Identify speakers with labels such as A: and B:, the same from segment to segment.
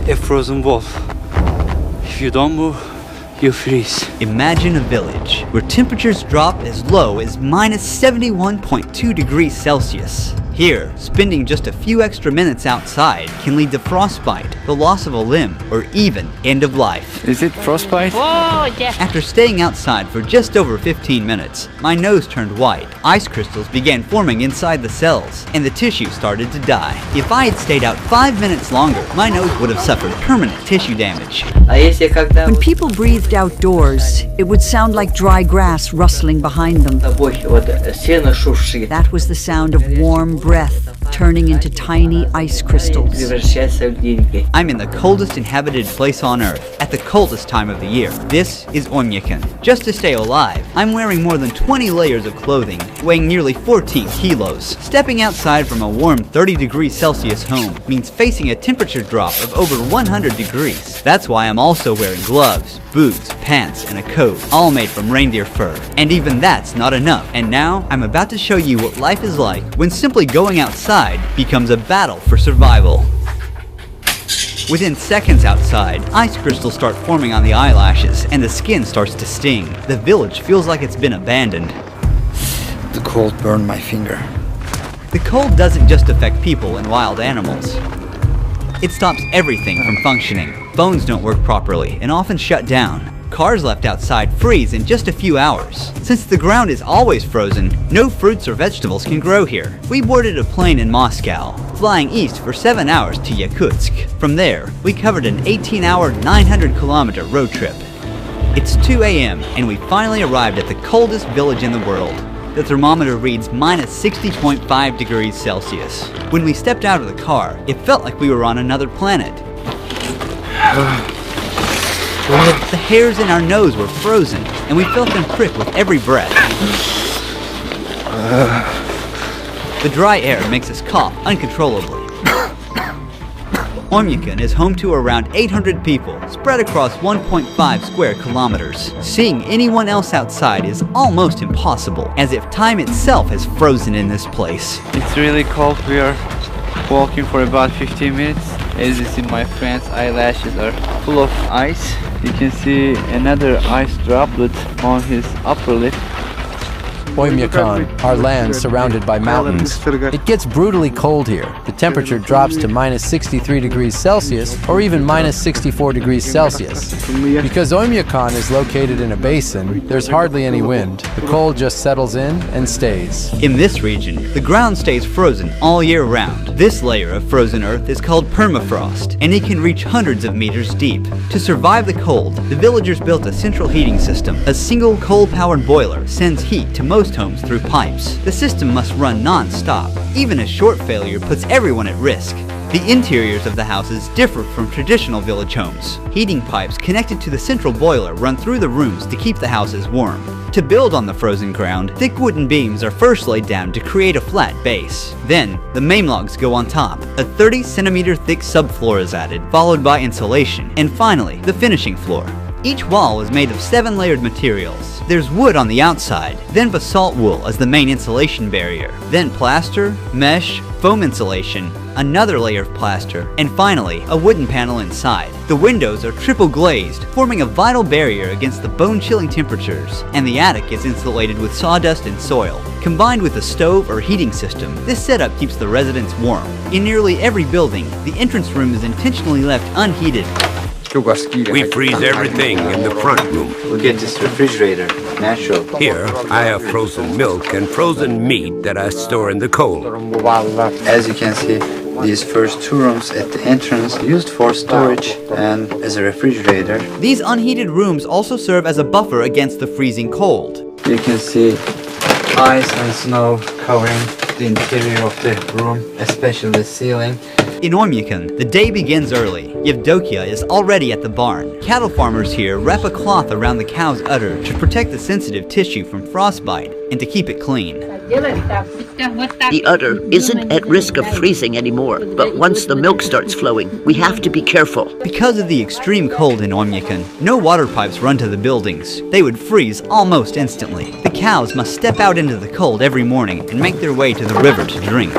A: a frozen wall. If you don't move, you freeze.
B: Imagine a village where temperatures drop as low as minus 71.2 degrees Celsius. Here, spending just a few extra minutes outside can lead to frostbite, the loss of a limb, or even end of life.
A: Is it frostbite?
C: Oh, yeah.
B: After staying outside for just over 15 minutes, my nose turned white. Ice crystals began forming inside the cells, and the tissue started to die. If I had stayed out 5 minutes longer, my nose would have suffered permanent tissue damage.
D: When people breathed outdoors, it would sound like dry grass rustling behind them. That was the sound of warm breath turning into tiny ice crystals.
B: I'm in the coldest inhabited place on Earth, at the coldest time of the year. This is Oymyakon. Just to stay alive, I'm wearing more than 20 layers of clothing, weighing nearly 14 kilos. Stepping outside from a warm 30 degrees Celsius home means facing a temperature drop of over 100 degrees. That's why I'm also wearing gloves, boots, pants, and a coat, all made from reindeer fur. And even that's not enough. And now, I'm about to show you what life is like when simply going outside becomes a battle for survival. Within seconds outside, ice crystals start forming on the eyelashes, and the skin starts to sting. The village feels like it's been abandoned.
A: The cold burned my finger.
B: The cold doesn't just affect people and wild animals. It stops everything from functioning. Phones don't work properly and often shut down. Cars left outside freeze in just a few hours. Since the ground is always frozen, no fruits or vegetables can grow here. We boarded a plane in Moscow, flying east for 7 hours to Yakutsk. From there, we covered an 18-hour, 900-kilometer road trip. It's 2 a.m. and we finally arrived at the coldest village in the world. The thermometer reads minus 60.5 degrees Celsius. When we stepped out of the car, it felt like we were on another planet. The hairs in our nose were frozen, and we felt them prick with every breath. The dry air makes us cough uncontrollably. Oymyakon is home to around 800 people, spread across 1.5 square kilometers. Seeing anyone else outside is almost impossible, as if time itself has frozen in this place.
A: It's really cold. We are walking for about 15 minutes. As you see, my friend's eyelashes are full of ice. You can see another ice droplet on his upper lip.
E: Oymyakon, our land surrounded by mountains. It gets brutally cold here. The temperature drops to minus 63 degrees Celsius or even minus 64 degrees Celsius. Because Oymyakon is located in a basin, there's hardly any wind. The cold just settles in and stays.
B: In this region, the ground stays frozen all year round. This layer of frozen earth is called permafrost, and it can reach hundreds of meters deep. To survive the cold, the villagers built a central heating system. A single coal-powered boiler sends heat to most homes through pipes. The system must run non-stop. Even a short failure puts everyone at risk. The interiors of the houses differ from traditional village homes. Heating pipes connected to the central boiler run through the rooms to keep the houses warm. To build on the frozen ground, thick wooden beams are first laid down to create a flat base. Then, the main logs go on top. A 30-centimeter thick subfloor is added, followed by insulation, and finally, the finishing floor. Each wall is made of 7-layered materials. There's wood on the outside, then basalt wool as the main insulation barrier, then plaster, mesh, foam insulation, another layer of plaster, and finally, a wooden panel inside. The windows are triple glazed, forming a vital barrier against the bone-chilling temperatures, and the attic is insulated with sawdust and soil. Combined with a stove or heating system, this setup keeps the residents warm. In nearly every building, the entrance room is intentionally left unheated.
F: We freeze everything in the front room.
G: We'll get this refrigerator, natural.
F: Here, I have frozen milk and frozen meat that I store in the cold.
G: As you can see, these first 2 rooms at the entrance used for storage and as a refrigerator.
B: These unheated rooms also serve as a buffer against the freezing cold.
G: You can see ice and snow covering the interior of the room, especially the ceiling.
B: In Oymyakon, the day begins early. Yevdokia is already at the barn. Cattle farmers here wrap a cloth around the cow's udder to protect the sensitive tissue from frostbite and to keep it clean.
H: The udder isn't at risk of freezing anymore, but once the milk starts flowing, we have to be careful.
B: Because of the extreme cold in Oymyakon, no water pipes run to the buildings. They would freeze almost instantly. The cows must step out into the cold every morning and make their way to the river to drink.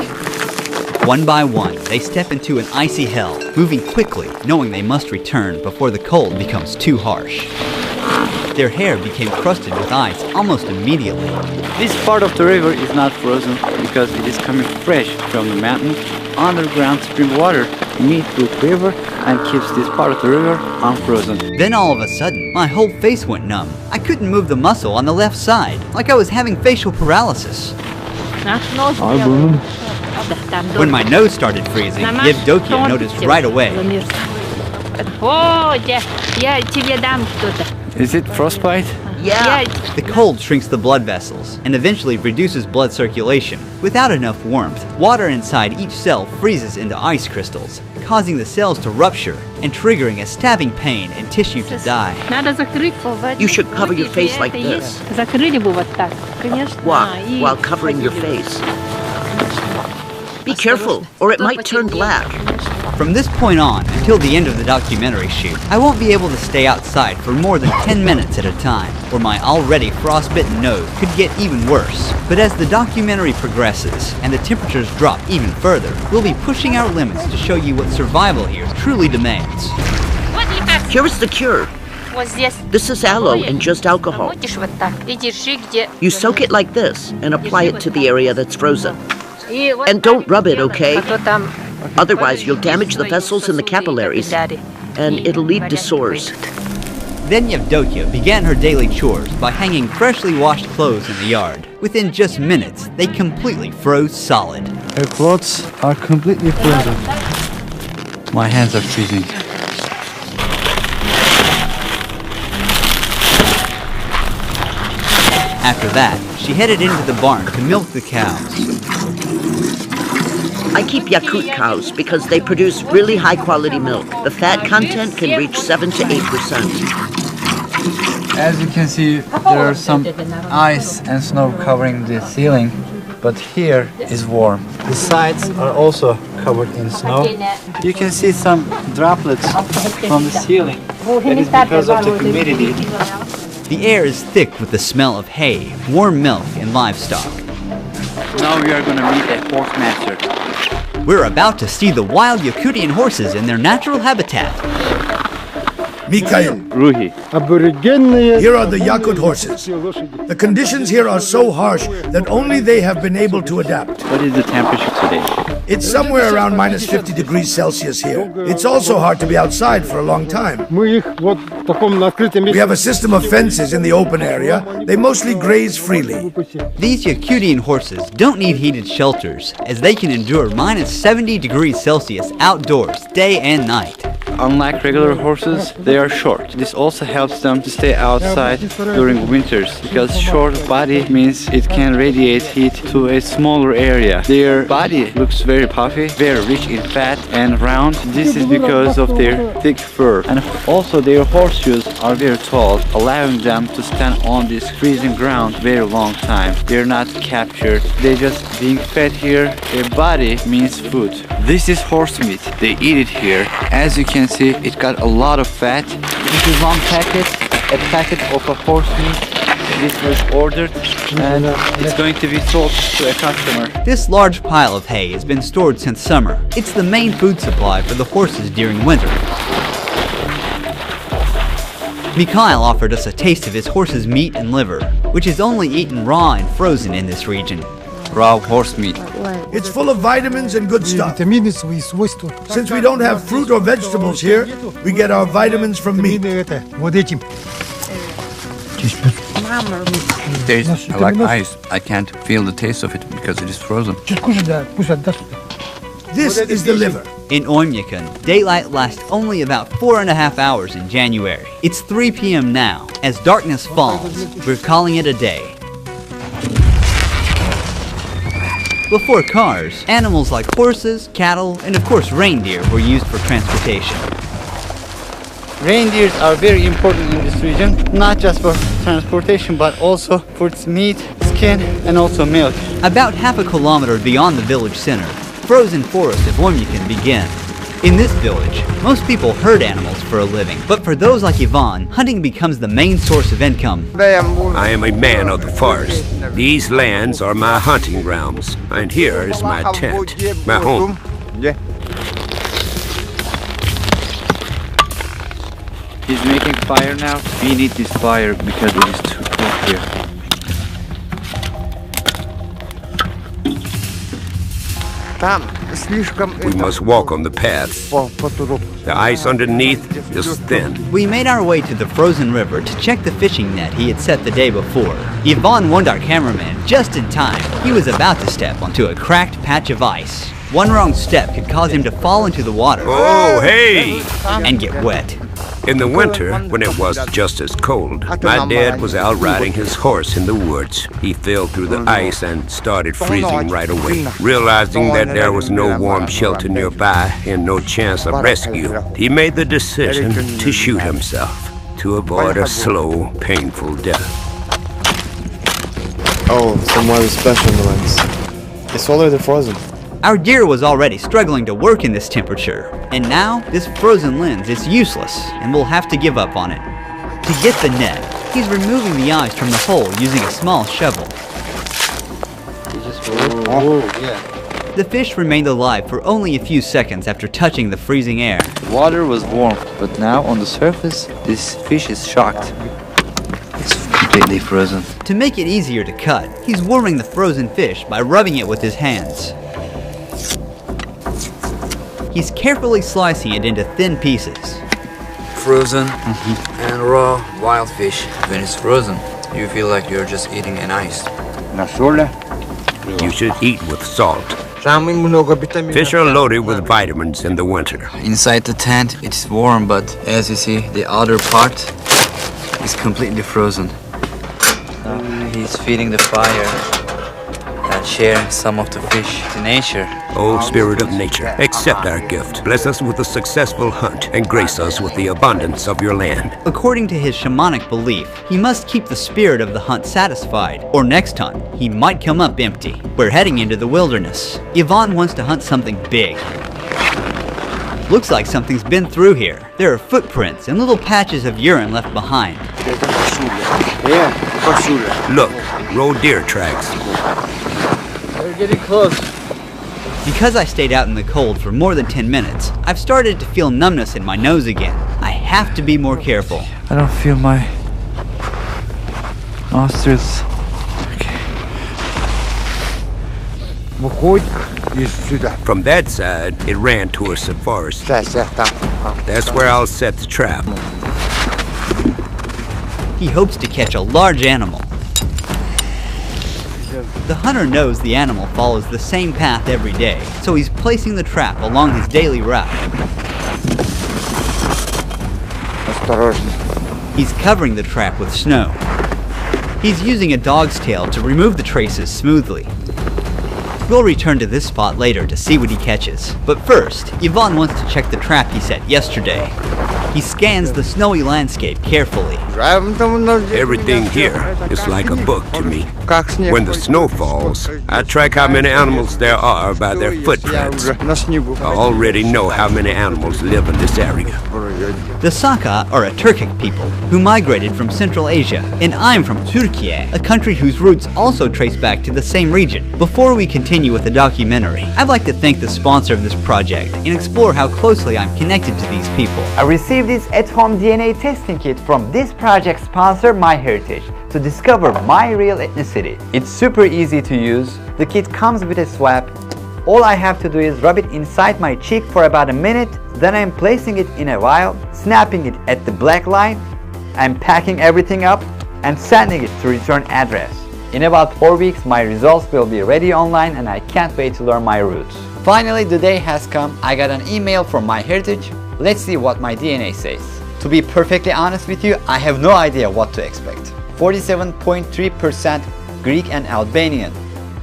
B: One by one, they step into an icy hell, moving quickly, knowing they must return before the cold becomes too harsh. Their hair became crusted with ice almost immediately.
A: This part of the river is not frozen because it is coming fresh from the mountain. Underground spring water meets with river and keeps this part of the river unfrozen.
B: Then all of a sudden, my whole face went numb. I couldn't move the muscle on the left side, like I was having facial paralysis. When my nose started freezing, Yevdokia noticed right away.
A: Is it frostbite?
H: Yeah.
B: The cold shrinks the blood vessels and eventually reduces blood circulation. Without enough warmth, water inside each cell freezes into ice crystals, causing the cells to rupture and triggering a stabbing pain and tissue to die.
H: You should cover your face like this. Why? While covering your face. Be careful, or it might turn black.
B: From this point on, until the end of the documentary shoot, I won't be able to stay outside for more than 10 minutes at a time, or my already frostbitten nose could get even worse. But as the documentary progresses, and the temperatures drop even further, we'll be pushing our limits to show you what survival here truly demands.
H: Here is the cure. This is aloe and just alcohol. You soak it like this, and apply it to the area that's frozen. And don't rub it, okay? Otherwise, you'll damage the vessels in the capillaries, and it'll lead to sores.
B: Then Yevdokia began her daily chores by hanging freshly washed clothes in the yard. Within just minutes, they completely froze solid.
A: Her clothes are completely frozen. My hands are freezing.
B: After that, she headed into the barn to milk the cows.
H: I keep Yakut cows because they produce really high-quality milk. The fat content can reach 7 to 8%.
A: As you can see, there are some ice and snow covering the ceiling, but here is warm. The sides are also covered in snow. You can see some droplets from the ceiling. That is because of the humidity.
B: The air is thick with the smell of hay, warm milk, and livestock.
A: Now we are going to meet a horse master.
B: We're about to see the wild Yakutian horses in their natural habitat.
C: Mikhail,
A: Ruhi.
C: here are the Yakut horses. The conditions here are so harsh that only they have been able to adapt.
A: What is the temperature today?
C: It's somewhere around minus 50 degrees Celsius here. It's also hard to be outside for a long time. We have a system of fences in the open area. They mostly graze freely.
B: These Yakutian horses don't need heated shelters, as they can endure minus 70 degrees Celsius outdoors day and night.
A: Unlike regular horses, they are short. This also helps them to stay outside during winters, because short body means it can radiate heat to a smaller area. Their body looks very puffy, very rich in fat and round. This is because of their thick fur. And also their horseshoes are very tall, allowing them to stand on this freezing ground very long time. They're not captured. They're just being fed here. Their body means food. This is horse meat. They eat it here. As you can see, it got a lot of fat. This is one packet, a packet of a horse meat. This was ordered and it's going to be sold to a customer.
B: This large pile of hay has been stored since summer. It's the main food supply for the horses during winter. Mikhail offered us a taste of his horse's meat and liver, which is only eaten raw and frozen in this region.
A: Raw horse meat.
C: It's full of vitamins and good stuff. Since we don't have fruit or vegetables here, we get our vitamins from meat.
I: Tastes like ice. I can't feel the taste of it because it is frozen.
C: This is the liver.
B: In Oymyakon, daylight lasts only about 4.5 hours in January. It's 3 p.m. now. As darkness falls, we're calling it a day. Before cars, animals like horses, cattle, and of course reindeer were used for transportation.
A: Reindeers are very important in this region, not just for transportation, but also for its meat, skin, and also milk.
B: About half a kilometer beyond the village center, frozen forest of Oymyakon begins. In this village, most people herd animals for a living, but for those like Ivan, hunting becomes the main source of income.
F: I am a man of the forest. These lands are my hunting grounds, and here is my tent, my home.
A: He's making fire now. We need this fire because it is too cold here.
F: We must walk on the path. The ice underneath is thin.
B: We made our way to the frozen river to check the fishing net he had set the day before. Ivan warned our cameraman just in time. He was about to step onto a cracked patch of ice. One wrong step could cause him to fall into the water.
F: Oh, hey!
B: And get wet.
F: In the winter, when it was just as cold, my dad was out riding his horse in the woods. He fell through the ice and started freezing right away. Realizing that there was no warm shelter nearby and no chance of rescue, he made the decision to shoot himself to avoid a slow, painful death.
J: Oh, some weather special ones. It's already frozen.
B: Our gear was already struggling to work in this temperature, and now this frozen lens is useless and we'll have to give up on it. To get the net, he's removing the ice from the hole using a small shovel. The fish remained alive for only a few seconds after touching the freezing air.
A: Water was warm, but now on the surface, this fish is shocked. It's completely frozen.
B: To make it easier to cut, he's warming the frozen fish by rubbing it with his hands. He's carefully slicing it into thin pieces.
I: Frozen and raw wild fish. When it's frozen, you feel like you're just eating an ice.
F: You should eat with salt. Fish are loaded with vitamins in the winter.
I: Inside the tent, it's warm, but as you see, the outer part is completely frozen. He's feeding the fire and sharing some of the fish to nature.
F: O Spirit of nature, accept our gift. Bless us with a successful hunt and grace us with the abundance of your land.
B: According to his shamanic belief, he must keep the spirit of the hunt satisfied, or next hunt, he might come up empty. We're heading into the wilderness. Ivan wants to hunt something big. Looks like something's been through here. There are footprints and little patches of urine left behind.
F: Look, road deer tracks.
A: We're getting close.
B: Because I stayed out in the cold for more than 10 minutes, I've started to feel numbness in my nose again. I have to be more careful.
A: I don't feel my nostrils.
F: From that side, it ran towards the forest. That's where I'll set the trap.
B: He hopes to catch a large animal. The hunter knows the animal follows the same path every day, so he's placing the trap along his daily route. He's covering the trap with snow. He's using a dog's tail to remove the traces smoothly. We'll return to this spot later to see what he catches. But first, Ivan wants to check the trap he set yesterday. He scans the snowy landscape carefully.
F: Everything here is like a book to me. When the snow falls, I track how many animals there are by their footprints. I already know how many animals live in this area.
B: The Saka are a Turkic people who migrated from Central Asia, and I'm from Turkey, a country whose roots also trace back to the same region. Before we continue with the documentary, I'd like to thank the sponsor of this project and explore how closely I'm connected to these people.
K: I received this at-home DNA testing kit from this project sponsor, MyHeritage, to discover my real ethnicity. It's super easy to use. The kit comes with a swab. All I have to do is rub it inside my cheek for about a minute, then I'm placing it in a vial, snapping it at the black line, I'm packing everything up and sending it to return address. In about 4 weeks, my results will be ready online and I can't wait to learn my roots. Finally, the day has come. I got an email from MyHeritage. Let's see what my DNA says. To be perfectly honest with you, I have no idea what to expect. 47.3% Greek and Albanian.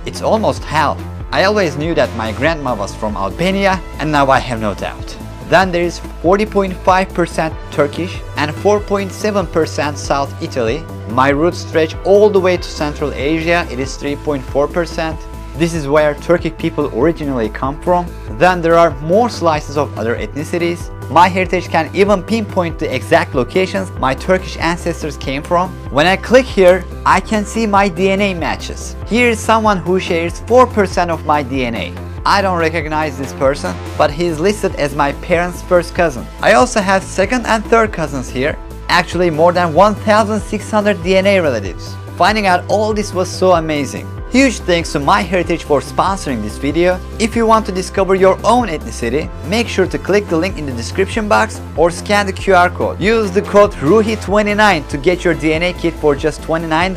K: It's almost half. I always knew that my grandma was from Albania, and now I have no doubt. Then there is 40.5% Turkish and 4.7% South Italy. My roots stretch all the way to Central Asia, it is 3.4%. This is where Turkic people originally come from. Then there are more slices of other ethnicities. MyHeritage can even pinpoint the exact locations my Turkish ancestors came from. When I click here, I can see my DNA matches. Here is someone who shares 4% of my DNA. I don't recognize this person, but he is listed as my parents' first cousin. I also have second and third cousins here. Actually, more than 1,600 DNA relatives. Finding out all this was so amazing. Huge thanks to MyHeritage for sponsoring this video. If you want to discover your own ethnicity, make sure to click the link in the description box or scan the QR code. Use the code RUHI29 to get your DNA kit for just $29,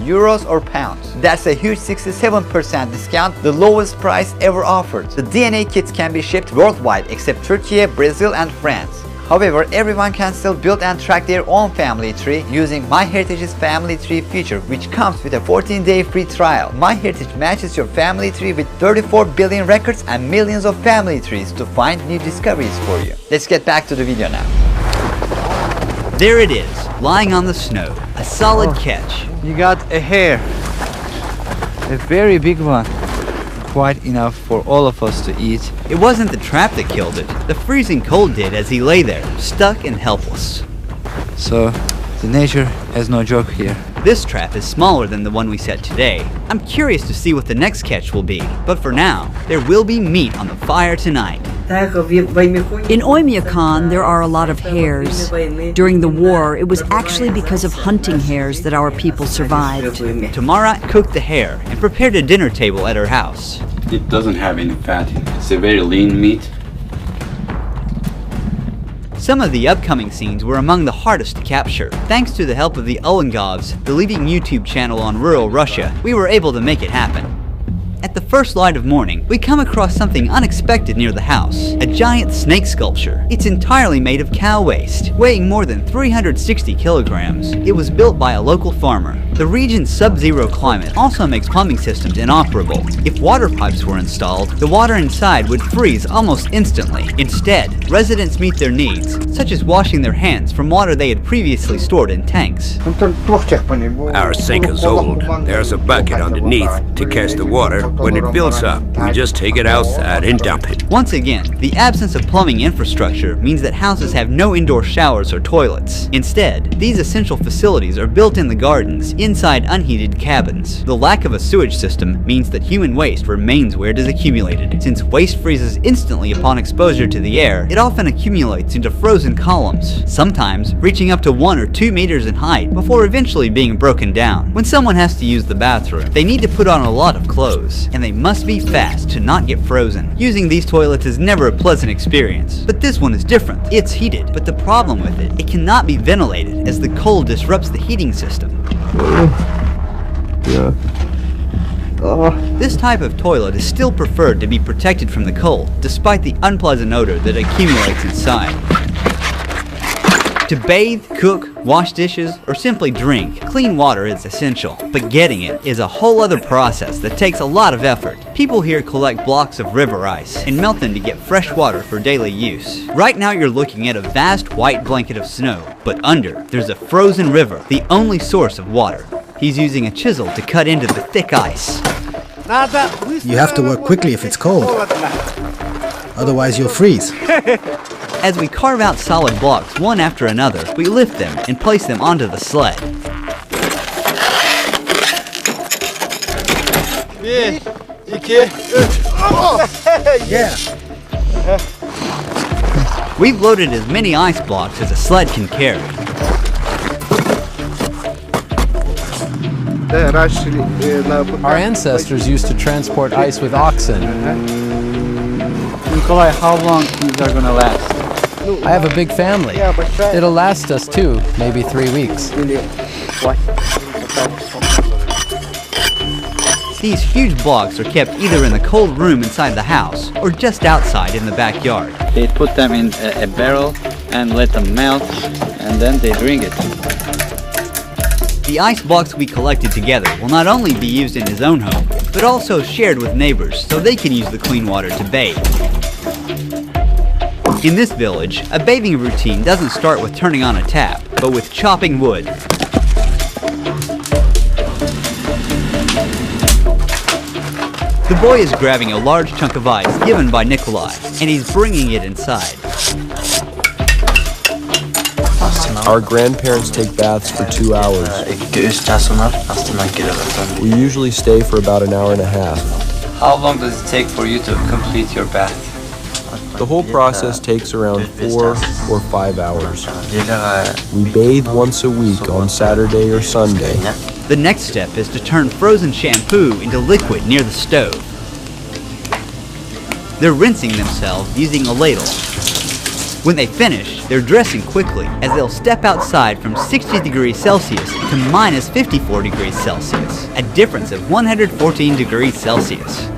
K: euros or pounds. That's a huge 67% discount, the lowest price ever offered. The DNA kits can be shipped worldwide except Turkey, Brazil and France. However, everyone can still build and track their own family tree using MyHeritage's family tree feature, which comes with a 14-day free trial. MyHeritage matches your family tree with 34 billion records and millions of family trees to find new discoveries for you. Let's get back to the video now.
B: There it is, lying on the snow. A solid catch.
A: You got a hare. A very big one. Quite enough for all of us to eat.
B: It wasn't the trap that killed it. The freezing cold did as he lay there, stuck and helpless.
A: So, the nature has no joke here.
B: This trap is smaller than the one we set today. I'm curious to see what the next catch will be. But for now, there will be meat on the fire tonight.
D: In Oymyakon, there are a lot of hares. During the war, it was actually because of hunting hares that our people survived.
B: Tamara cooked the hare and prepared a dinner table at her house.
L: It doesn't have any fat in it. It's a very lean meat.
B: Some of the upcoming scenes were among the hardest to capture. Thanks to the help of the Olengovs, the leading YouTube channel on rural Russia, we were able to make it happen. At the first light of morning, we come across something unexpected near the house. A giant snake sculpture. It's entirely made of cow waste, weighing more than 360 kilograms. It was built by a local farmer. The region's sub-zero climate also makes plumbing systems inoperable. If water pipes were installed, the water inside would freeze almost instantly. Instead, residents meet their needs, such as washing their hands from water they had previously stored in tanks.
F: Our sink is old. There's a bucket underneath to catch the water. When it fills up, we just take it outside and dump it.
B: Once again, the absence of plumbing infrastructure means that houses have no indoor showers or toilets. Instead, these essential facilities are built in the gardens, inside unheated cabins. The lack of a sewage system means that human waste remains where it is accumulated. Since waste freezes instantly upon exposure to the air, it often accumulates into frozen columns, sometimes reaching up to 1 or 2 meters in height before eventually being broken down. When someone has to use the bathroom, they need to put on a lot of clothes, and they must be fast to not get frozen. Using these toilets is never a pleasant experience, but this one is different. It's heated, but the problem with it cannot be ventilated as the cold disrupts the heating system. This type of toilet is still preferred to be protected from the cold, despite the unpleasant odor that accumulates inside. To bathe, cook, wash dishes, or simply drink, clean water is essential, but getting it is a whole other process that takes a lot of effort. People here collect blocks of river ice and melt them to get fresh water for daily use. Right now you're looking at a vast white blanket of snow, but under, there's a frozen river, the only source of water. He's using a chisel to cut into the thick ice.
M: You have to work quickly if it's cold. Otherwise you'll freeze.
B: As we carve out solid blocks one after another, we lift them and place them onto the sled.
M: Yeah.
B: We've loaded as many ice blocks as a sled can carry.
E: Our ancestors used to transport ice with oxen.
A: Nikolai, how long these are gonna last?
E: I have a big family. It'll last us 2, maybe 3 weeks.
B: These huge blocks are kept either in the cold room inside the house or just outside in the backyard.
A: They put them in a barrel and let them melt, and then they drink it.
B: The ice blocks we collected together will not only be used in his own home, but also shared with neighbors so they can use the clean water to bathe. In this village, a bathing routine doesn't start with turning on a tap, but with chopping wood. The boy is grabbing a large chunk of ice given by Nikolai, and he's bringing it inside.
N: Our grandparents take baths for 2 hours. We usually stay for about an hour and a half.
I: How long does it take for you to complete your bath?
N: The whole process takes around 4 or 5 hours. We bathe once a week on Saturday or Sunday.
B: The next step is to turn frozen shampoo into liquid near the stove. They're rinsing themselves using a ladle. When they finish, they're dressing quickly as they'll step outside from 60 degrees Celsius to minus 54 degrees Celsius, a difference of 114 degrees Celsius.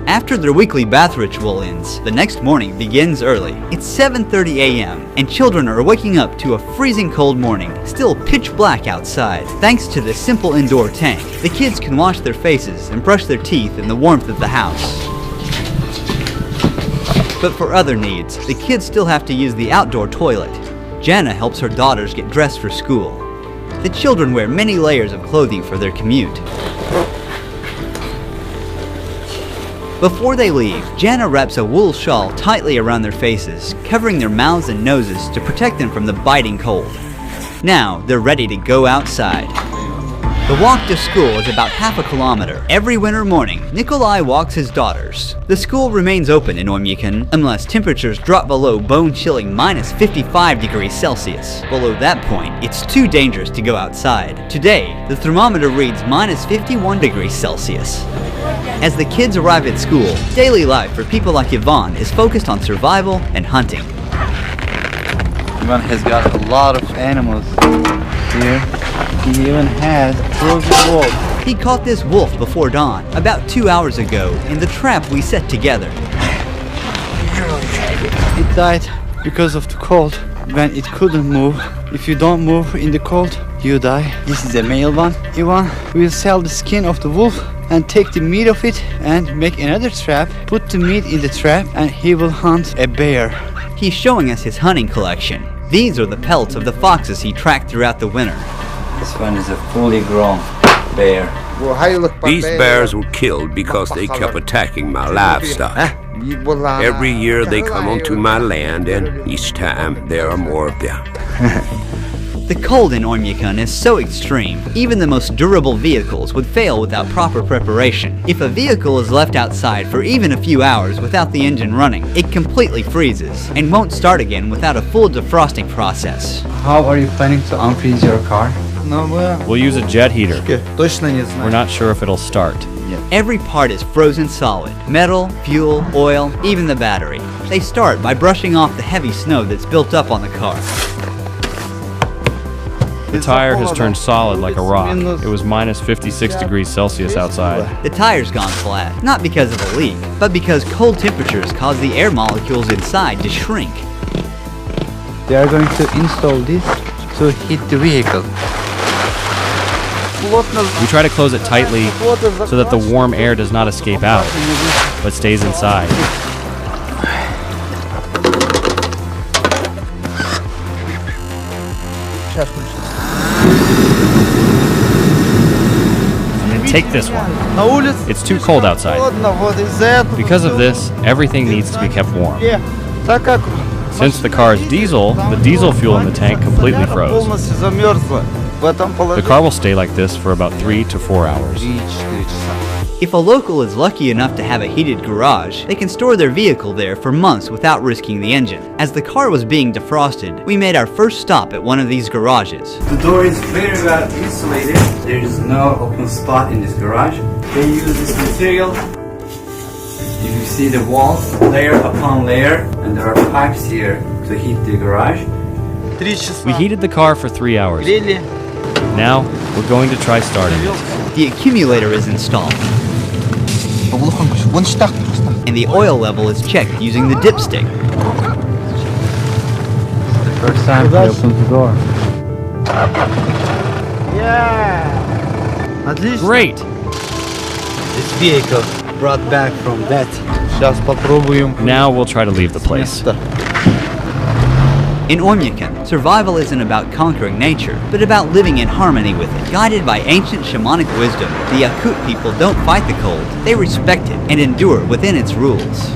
B: After their weekly bath ritual ends, the next morning begins early. It's 7:30 a.m. and children are waking up to a freezing cold morning, still pitch black outside. Thanks to this simple indoor tank, the kids can wash their faces and brush their teeth in the warmth of the house. But for other needs, the kids still have to use the outdoor toilet. Jana helps her daughters get dressed for school. The children wear many layers of clothing for their commute. Before they leave, Jana wraps a wool shawl tightly around their faces, covering their mouths and noses to protect them from the biting cold. Now, they're ready to go outside. The walk to school is about half a kilometer. Every winter morning, Nikolai walks his daughters. The school remains open in Oymyakon unless temperatures drop below bone-chilling minus 55 degrees Celsius. Below that point, it's too dangerous to go outside. Today, the thermometer reads minus 51 degrees Celsius. As the kids arrive at school, daily life for people like Yvonne is focused on survival and hunting.
A: Ivan has got a lot of animals here. He even has a frozen wolf.
B: He caught this wolf before dawn, about 2 hours ago, in the trap we set together.
A: It died because of the cold. When it couldn't move, if you don't move in the cold, you die. This is a male one. Ivan will sell the skin of the wolf and take the meat of it and make another trap, put the meat in the trap, and he will hunt a bear.
B: He's showing us his hunting collection. These are the pelts of the foxes he tracked throughout the winter.
I: This one is a fully grown bear.
F: These bears were killed because they kept attacking my livestock. Every year they come onto my land, and each time there are more of them.
B: The cold in Oymyakon is so extreme, even the most durable vehicles would fail without proper preparation. If a vehicle is left outside for even a few hours without the engine running, it completely freezes and won't start again without a full defrosting process.
A: How are you planning to unfreeze your car?
O: We'll use a jet heater. We're not sure if it'll start.
B: Every part is frozen solid. Metal, fuel, oil, even the battery. They start by brushing off the heavy snow that's built up on the car.
O: The tire has turned solid like a rock. It was minus 56 degrees Celsius outside.
B: The tire's gone flat, not because of a leak, but because cold temperatures cause the air molecules inside to shrink.
A: They are going to install this to heat the vehicle.
O: We try to close it tightly so that the warm air does not escape out, but stays inside. And take this one. It's too cold outside. Because of this, everything needs to be kept warm. Since the car is diesel, the diesel fuel in the tank completely froze. The car will stay like this for about 3 to 4 hours.
B: If a local is lucky enough to have a heated garage, they can store their vehicle there for months without risking the engine. As the car was being defrosted, we made our first stop at one of these garages.
A: The door is very well insulated. There is no open spot in this garage. They use this material. You see the walls, layer upon layer, and there are pipes here to heat the garage.
O: We heated the car for 3 hours. Now, we're going to try starting it.
B: The accumulator is installed, and the oil level is checked using the dipstick.
A: The first time we opened the door.
O: Great!
A: This vehicle brought back from death.
O: Now we'll try to leave the place.
B: In Oymyakon, survival isn't about conquering nature, but about living in harmony with it. Guided by ancient shamanic wisdom, the Yakut people don't fight the cold, they respect it and endure within its rules.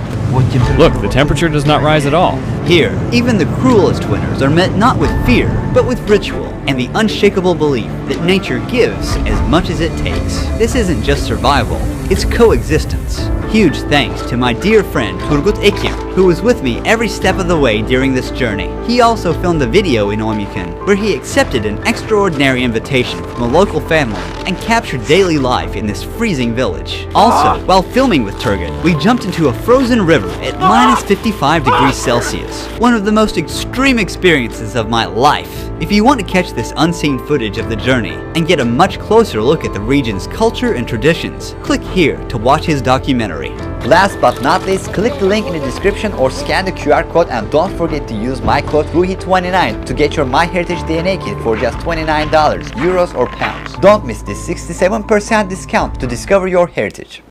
O: Look, the temperature does not rise at all.
B: Here, even the cruelest winters are met not with fear, but with ritual and the unshakable belief that nature gives as much as it takes. This isn't just survival, it's coexistence. Huge thanks to my dear friend Turgut Ekim, who was with me every step of the way during this journey. He also filmed a video in Oymyakon where he accepted an extraordinary invitation from a local family and captured daily life in this freezing village. Also, while filming with Turgut, we jumped into a frozen river at minus 55 degrees Celsius, one of the most extreme experiences of my life. If you want to catch this unseen footage of the journey and get a much closer look at the region's culture and traditions, click here to watch his documentary.
K: Last but not least, click the link in the description or scan the QR code, and don't forget to use my code RUHI29 to get your MyHeritage DNA kit for just $29, euros or pounds. Don't miss this 67% discount to discover your heritage.